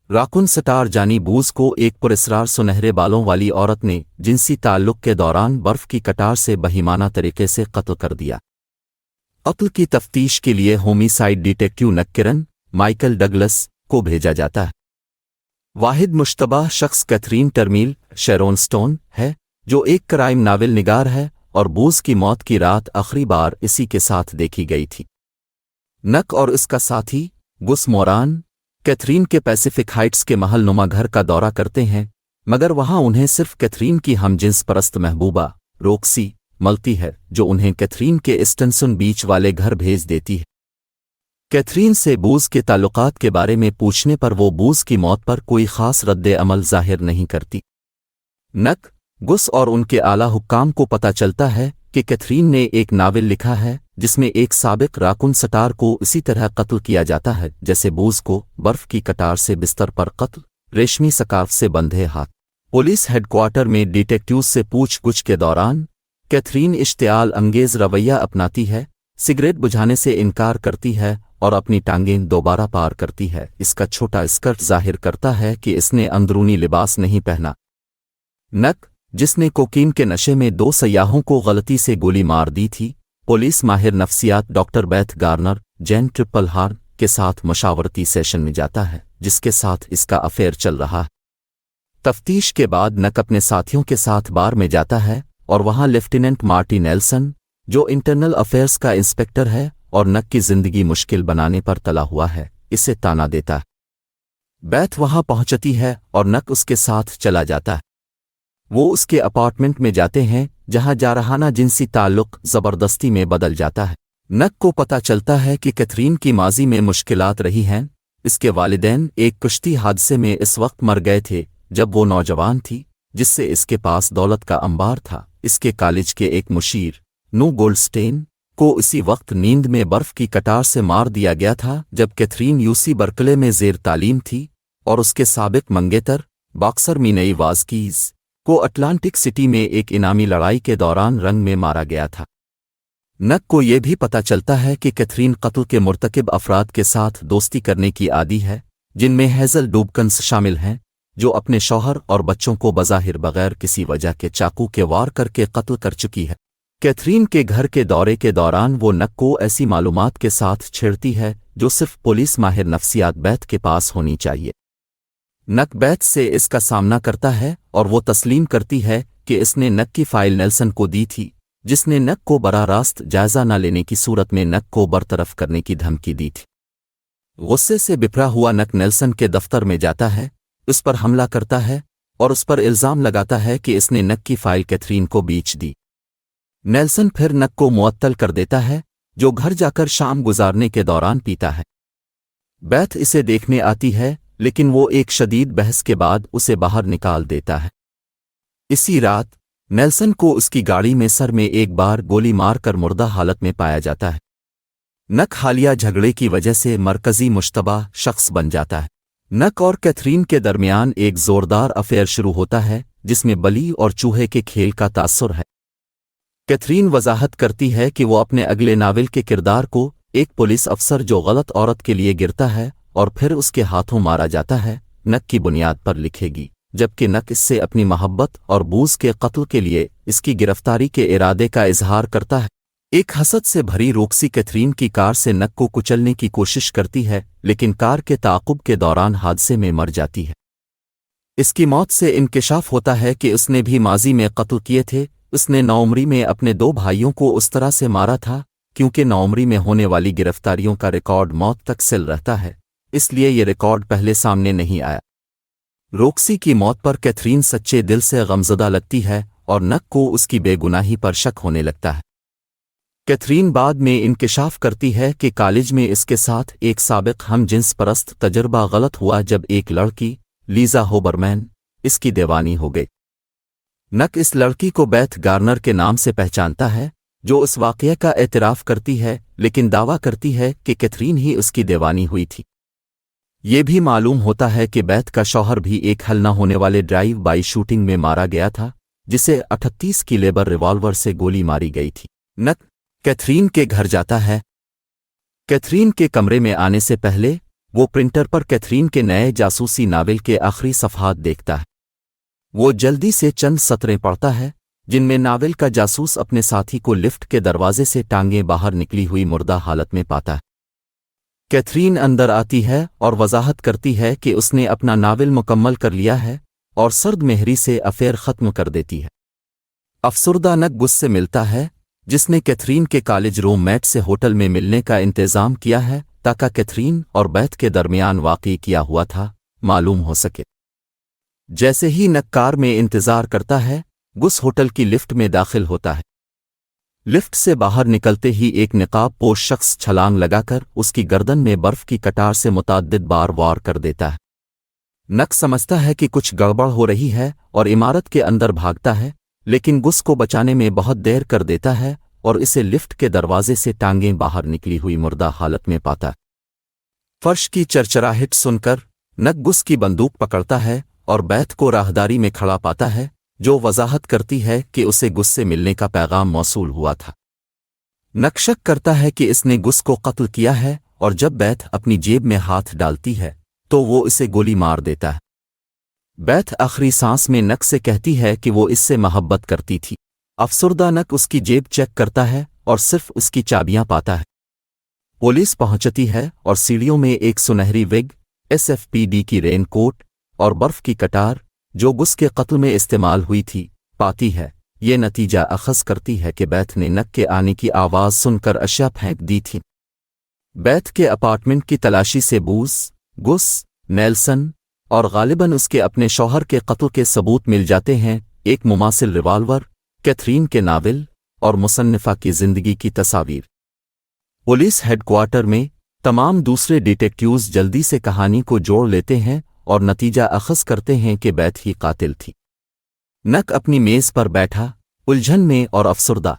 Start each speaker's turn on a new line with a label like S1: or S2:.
S1: Rock and star جانی بوز کو ایک پراسرار سنہرے بالوں والی عورت نے جنسی تعلق کے دوران برف کی کٹار سے بہیمانہ طریقے سے قتل کر دیا۔ قتل کی تفتیش کے لیے ہومیسائیڈ ڈیٹیکٹیو نکرن مائیکل ڈگلس کو بھیجا جاتا ہے۔ واحد مشتبہ شخص کیتھرین ٹرمیل شیرون سٹون ہے، جو ایک کرائم ناول نگار ہے اور بوز کی موت کی رات آخری بار اسی کے ساتھ دیکھی گئی تھی۔ نک اور اس کا ساتھی گس موران کیتھرین کے پیسیفک ہائٹس کے محل نما گھر کا دورہ کرتے ہیں، مگر وہاں انہیں صرف کیتھرین کی ہم جنس پرست محبوبہ روکسی ملتی ہے، جو انہیں کیتھرین کے اسٹنسن بیچ والے گھر بھیج دیتی ہے۔ کیتھرین سے بوز کے تعلقات کے بارے میں پوچھنے پر وہ بوز کی موت پر کوئی خاص رد عمل ظاہر نہیں کرتی۔ نک، گس اور ان کے اعلیٰ حکام کو پتہ چلتا ہے کہ کیتھرین نے ایک ناول لکھا ہے جس میں ایک سابق راکن سٹار کو اسی طرح قتل کیا جاتا ہے جیسے بوز کو، برف کی کٹار سے بستر پر قتل، ریشمی سکارف سے بندھے ہاتھ۔ پولیس ہیڈ کوارٹر میں ڈیٹیکٹیوز سے پوچھ گچھ کے دوران کیتھرین اشتعال انگیز رویہ اپناتی ہے، سگریٹ بجھانے سے انکار کرتی ہے اور اپنی ٹانگیں دوبارہ پار کرتی ہے۔ اس کا چھوٹا اسکرٹ ظاہر کرتا ہے کہ اس نے اندرونی لباس نہیں پہنا۔ نک، جس نے کوکین کے نشے میں 2 سیاحوں کو غلطی سے گولی مار دی تھی، پولیس ماہر نفسیات doctor Beth Garner Jeanne Tripplehorn کے ساتھ مشاورتی سیشن میں جاتا ہے، جس کے ساتھ اس کا افیئر چل رہا ہے۔ تفتیش کے بعد نک اپنے ساتھیوں کے ساتھ بار میں جاتا ہے اور وہاں لیفٹیننٹ مارٹی نیلسن، جو انٹرنل افیئرز کا انسپکٹر ہے اور نک کی زندگی مشکل بنانے پر تلا ہوا ہے، اسے تانا دیتا ہے۔ بیتھ وہاں پہنچتی ہے اور نک اس کے ساتھ چلا جاتا ہے۔ وہ اس کے اپارٹمنٹ میں جاتے ہیں جہاں جارحانہ جنسی تعلق زبردستی میں بدل جاتا ہے۔ نک کو پتہ چلتا ہے کہ کیتھرین کی ماضی میں مشکلات رہی ہیں۔ اس کے والدین ایک کشتی حادثے میں اس وقت مر گئے تھے جب وہ نوجوان تھی، جس سے اس کے پاس دولت کا انبار تھا۔ اس کے کالج کے ایک مشیر نو گولڈسٹین کو اسی وقت نیند میں برف کی کٹار سے مار دیا گیا تھا جب کیتھرین یوسی برکلے میں زیر تعلیم تھی، اور اس کے سابق منگیتر باکسر مینئی وازکیز کو اٹلانٹک سٹی میں ایک انعامی لڑائی کے دوران رنگ میں مارا گیا تھا۔ نک کو یہ بھی پتہ چلتا ہے کہ کیتھرین قتل کے مرتکب افراد کے ساتھ دوستی کرنے کی عادی ہے، جن میں ہیزل ڈوبکنس شامل ہیں، جو اپنے شوہر اور بچوں کو بظاہر بغیر کسی وجہ کے چاقو کے وار کر کے قتل کر چکی ہے۔ کیتھرین کے گھر کے دورے کے دوران وہ نک کو ایسی معلومات کے ساتھ چھیڑتی ہے جو صرف پولیس ماہر نفسیات بیتھ کے پاس ہونی چاہیے۔ نک بیتھ سے اس کا سامنا کرتا ہے اور وہ تسلیم کرتی ہے کہ اس نے نک کی فائل نیلسن کو دی تھی، جس نے نک کو براہ راست جائزہ نہ لینے کی صورت میں نک کو برطرف کرنے کی دھمکی دی تھی۔ غصے سے بپھرا ہوا نک نیلسن کے دفتر میں جاتا ہے، اس پر حملہ کرتا ہے اور اس پر الزام لگاتا ہے کہ اس نے نک کی فائل کیتھرین کو بیچ دی۔ نیلسن پھر نک کو معطل کر دیتا ہے، جو گھر جا کر شام گزارنے کے دوران پیتا ہے۔ بیتھ اسے دیکھنے آتی ہے، لیکن وہ ایک شدید بحث کے بعد اسے باہر نکال دیتا ہے۔ اسی رات نیلسن کو اس کی گاڑی میں سر میں ایک بار گولی مار کر مردہ حالت میں پایا جاتا ہے۔ نک حالیہ جھگڑے کی وجہ سے مرکزی مشتبہ شخص بن جاتا ہے۔ نک اور کیتھرین کے درمیان ایک زوردار افیئر شروع ہوتا ہے جس میں بلی اور چوہے کے کھیل کا تاثر ہے۔ کیتھرین وضاحت کرتی ہے کہ وہ اپنے اگلے ناول کے کردار کو ایک پولیس افسر جو غلط عورت کے لیے گرتا ہے اور پھر اس کے ہاتھوں مارا جاتا ہے، نک کی بنیاد پر لکھے گی، جبکہ نک اس سے اپنی محبت اور بوز کے قتل کے لیے اس کی گرفتاری کے ارادے کا اظہار کرتا ہے۔ ایک حسد سے بھری روکسی کیتھرین کی کار سے نک کو کچلنے کی کوشش کرتی ہے، لیکن کار کے تعاقب کے دوران حادثے میں مر جاتی ہے۔ اس کی موت سے انکشاف ہوتا ہے کہ اس نے بھی ماضی میں قتل کیے تھے۔ اس نے نوعمری میں اپنے 2 بھائیوں کو اس طرح سے مارا تھا کیونکہ نوعمری میں ہونے والی گرفتاریوں کا ریکارڈ موت تک سل رہتا ہے، اس لیے یہ ریکارڈ پہلے سامنے نہیں آیا۔ روکسی کی موت پر کیتھرین سچے دل سے غمزدہ لگتی ہے اور نک کو اس کی بے گناہی پر شک ہونے لگتا ہے۔ کیتھرین بعد میں انکشاف کرتی ہے کہ کالج میں اس کے ساتھ ایک سابق ہم جنس پرست تجربہ غلط ہوا جب ایک لڑکی لیزا ہوبرمین اس کی دیوانی ہو گئی۔ نک اس لڑکی کو بیتھ گارنر کے نام سے پہچانتا ہے، جو اس واقعے کا اعتراف کرتی ہے لیکن دعویٰ کرتی ہے کہ کیتھرین ہی اس کی دیوانی ہوئی تھی۔ یہ بھی معلوم ہوتا ہے کہ بیتھ کا شوہر بھی ایک حل نہ ہونے والے ڈرائیو بائی شوٹنگ میں مارا گیا تھا، جسے 38 کی لیبر ریوالور سے گولی ماری گئی تھی۔ نک کیتھرین کے گھر جاتا ہے۔ کیتھرین کے کمرے میں آنے سے پہلے وہ پرنٹر پر کیتھرین کے نئے جاسوسی ناول کے آخری صفحات دیکھتا ہے۔ وہ جلدی سے چند سطریں پڑھتا ہے جن میں ناول کا جاسوس اپنے ساتھی کو لفٹ کے دروازے سے ٹانگیں باہر نکلی ہوئی مردہ حالت میں پاتا ہے۔ کیتھرین اندر آتی ہے اور وضاحت کرتی ہے کہ اس نے اپنا ناول مکمل کر لیا ہے اور سرد مہری سے افیئر ختم کر دیتی ہے۔ افسردہ نک گس سے ملتا ہے جس نے کیتھرین کے کالج روم میٹ سے ہوٹل میں ملنے کا انتظام کیا ہے تاکہ کیتھرین اور بیتھ کے درمیان واقع کیا ہوا تھا معلوم ہو سکے۔ جیسے ہی نک کار میں انتظار کرتا ہے گس ہوٹل کی لفٹ میں داخل ہوتا ہے۔ لفٹ سے باہر نکلتے ہی ایک نقاب پوش شخص چھلانگ لگا کر اس کی گردن میں برف کی کٹار سے متعدد بار وار کر دیتا ہے۔ نک سمجھتا ہے کہ کچھ گڑبڑ ہو رہی ہے اور عمارت کے اندر بھاگتا ہے، لیکن گس کو بچانے میں بہت دیر کر دیتا ہے اور اسے لفٹ کے دروازے سے ٹانگیں باہر نکلی ہوئی مردہ حالت میں پاتا ہے۔ فرش کی چرچراہٹ سن کر نک گس کی بندوق پکڑتا ہے اور بیتھ کو راہداری میں کھڑا پاتا ہے جو وضاحت کرتی ہے کہ اسے گس سے ملنے کا پیغام موصول ہوا تھا۔ نک شک کرتا ہے کہ اس نے گس کو قتل کیا ہے اور جب بیتھ اپنی جیب میں ہاتھ ڈالتی ہے تو وہ اسے گولی مار دیتا ہے۔ بیتھ آخری سانس میں نک سے کہتی ہے کہ وہ اس سے محبت کرتی تھی۔ افسردہ نک اس کی جیب چیک کرتا ہے اور صرف اس کی چابیاں پاتا ہے۔ پولیس پہنچتی ہے اور سیڑھیوں میں ایک سنہری وگ، SFPD کی رین کوٹ اور برف کی کٹار جو گس کے قتل میں استعمال ہوئی تھی پاتی ہے۔ یہ نتیجہ اخذ کرتی ہے کہ بیتھ نے نک کے آنے کی آواز سن کر اشیاء پھینک دی تھی۔ بیتھ کے اپارٹمنٹ کی تلاشی سے بوز، گس، نیلسن اور غالباً اس کے اپنے شوہر کے قتل کے ثبوت مل جاتے ہیں، ایک مماثل ریوالور، کیتھرین کے ناول اور مصنفہ کی زندگی کی تصاویر۔ پولیس ہیڈ کوارٹر میں تمام دوسرے ڈیٹیکٹیوز جلدی سے کہانی کو جوڑ لیتے ہیں اور نتیجہ اخذ کرتے ہیں کہ بیتھ ہی قاتل تھی۔ نک اپنی میز پر بیٹھا، الجھن میں اور افسردہ